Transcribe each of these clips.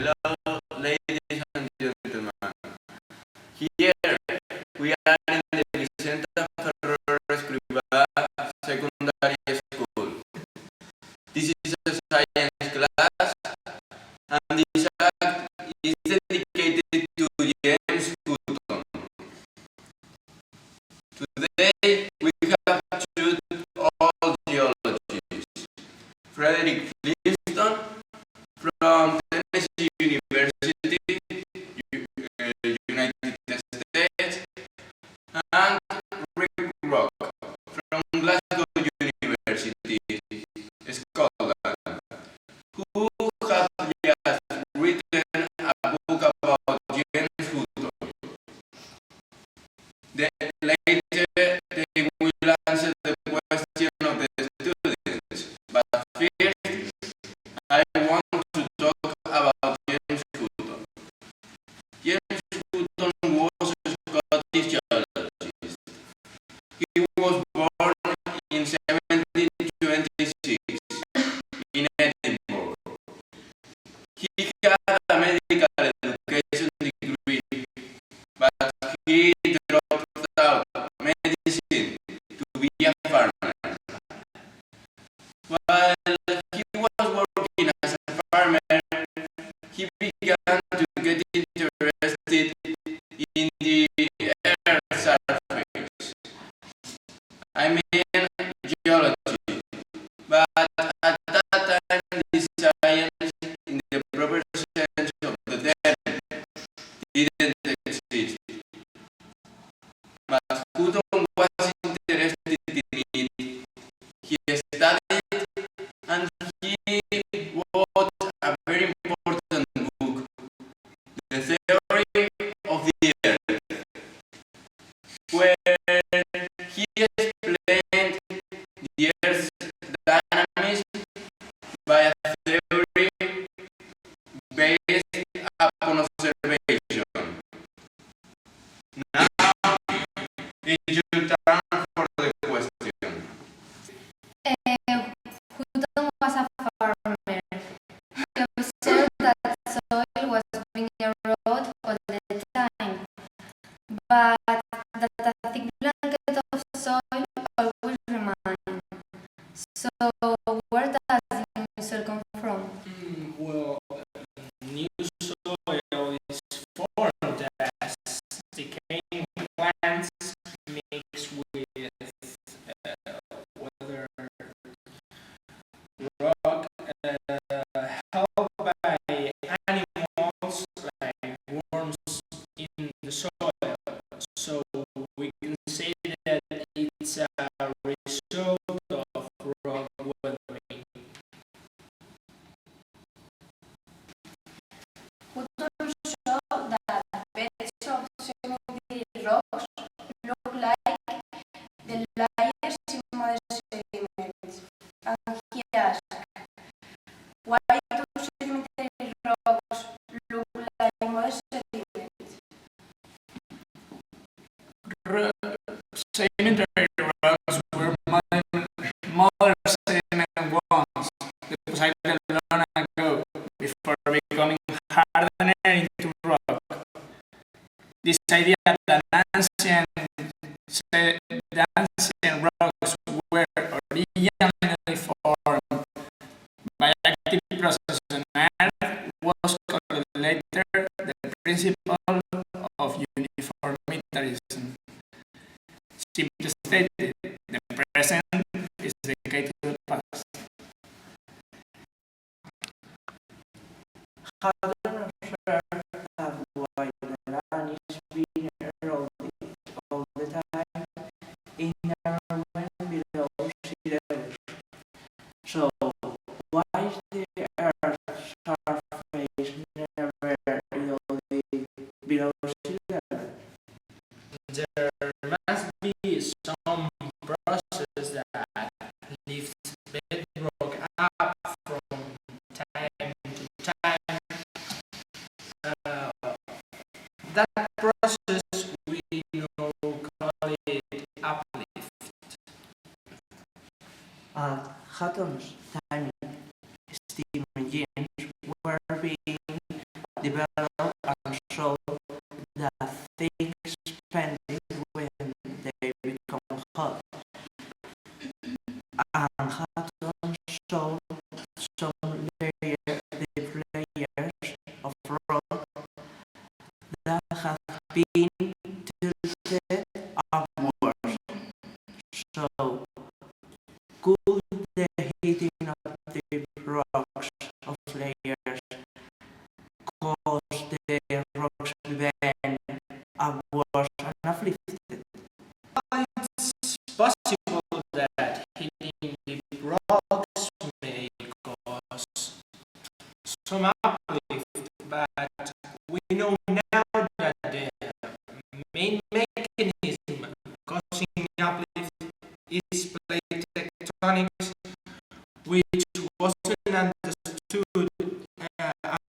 Hello, ladies and gentlemen. Here we are in the Vicenta Ferrer Escrivá Secondary School. This is a science class, and this act is dedicated to James Hutton. Today we have chosen all geologists. Frederick Flintstone from Tennessee University, United States, and Rick Rock from Glasgow University, Scotland, who have just written a book about James Hutton. Later, they will answer the question of the students, but first, I want to talk about James Hutton. James Hutton was a Scottish geologist. He was born in 1726 in Edinburgh. He had a medical education degree, but he dropped out medicine to be a farmer. While he was working as a farmer, he began to get interested in the Earth's surface. I mean geology, but at that time the science in the proper sense of the term didn't exist. But Hutton was interested in it. He studied and he wrote a very important book, The Theory of the Earth, where he explained the Earth's dynamism by a theory based upon observation. Now, it's your turn for the question. Hutton was a farmer. He observed that soil was being eroded all the time, but that a thick blanket of soil always remained. So, where does the new soil come from? Well, new soil is formed as decaying plants mix with weather rock, helped by animals like worms in the soil. So we can say that it's a result of rock weathering. Hutton showed that beds of sedimentary rocks look like the layers in modern sediments, and he asked, why do sedimentary rocks look like modern sediments? Sedimentary rocks were modern sediment once, deposited long ago, before becoming hardened into rock. This idea that ancient rocks were originally formed by active processes on Earth was called later the principle of uniformitarianism. Simply stated, the present is decay to the past. Hutton observed that while the land is being eroded all the time, it never went below sea level. So, why is the Earth's surface never eroded below sea level? There must be some process that lifts bedrock up from time to time. That process we know call it uplift. At Hutton's time, steam engines were being been tilted upwards. So, could the hitting of the rocks of layers cause the rocks to bend upwards and uplifted? It's possible that hitting the rocks may cause some uplift, but we know now that the main mechanism causing uplift is plate tectonics, which wasn't understood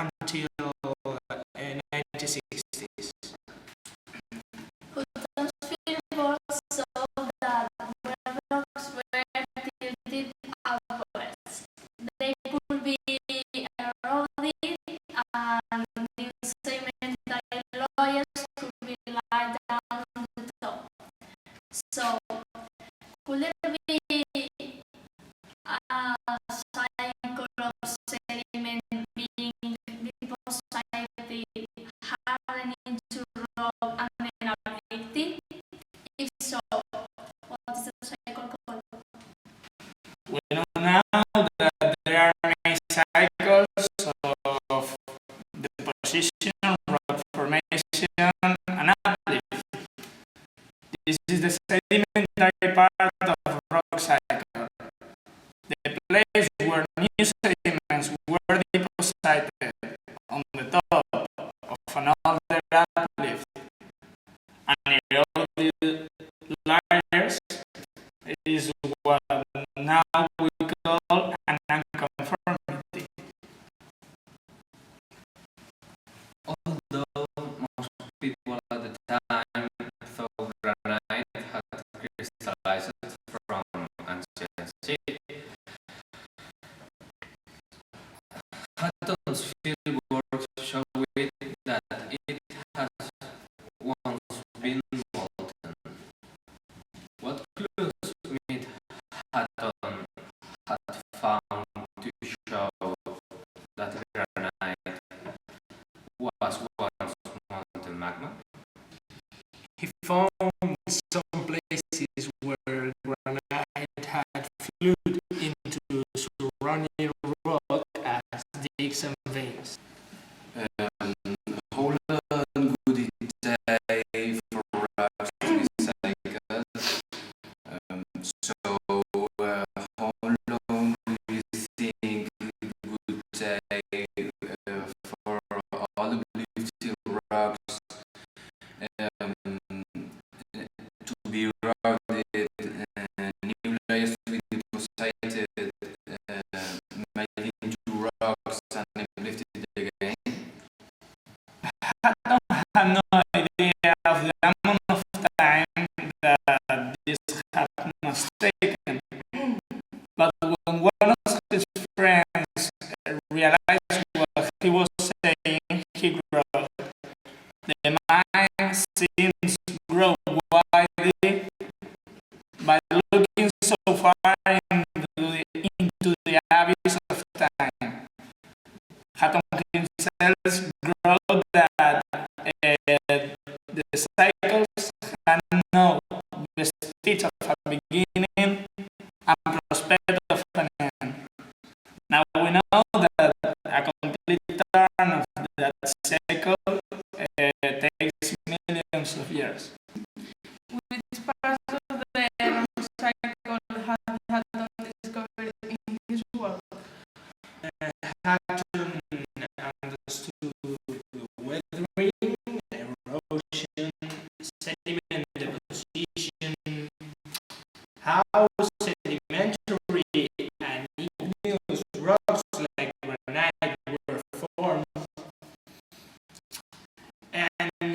until 1960s. Hutton's field showed that when rocks were tilted upwards, they could be eroded and new sedimentary layers could be laid down on the top. So, could there be a cycle of sediment being deposited, hardening to rock and then uplifted? If so, what is the cycle called? We know now that there are many cycles of deposition, rock formation, and uplift. This is the sedimentary part of rock cycle, the place where new sediments were deposited on the top of an older uplift and eroded layers is what now we call an unconformity. Although most people at the time thought granite had crystallized from ancient sea, Hutton's fieldwork show it that it has once been molten. What clues might Hutton had found to show that granite was once molten magma? He found some places where granite had flowed into surrounding rock as digs and veins. How long would it take for rocks to be cycled? So, how long do you think it would take for all of the rocks to be routed, new layers to be deposited, made into rocks and lifted again? I don't have no idea of the amount of time that this must taken, but when one of his friends realized what he was saying, he wrote, "The mind seems grow widely by looking so far into the abyss of time." Hutton himself wrote that the cycles had no vestige of a beginning and prospect of an end. Now we know that a complete turn of that cycle takes millions of years. Which parts of the rock cycle had Hutton discovered in his work? Hutton understood the weathering, erosion, sediment deposition, how sedimentary and igneous rocks like granite were formed, and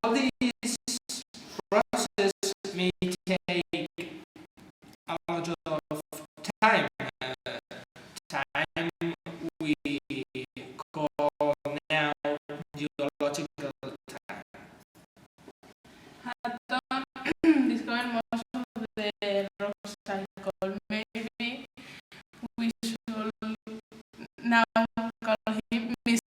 all these processes may take a lot of time. Time we call now geological time. Hutton discovered most of the rock cycle. Maybe we should now call him Mr.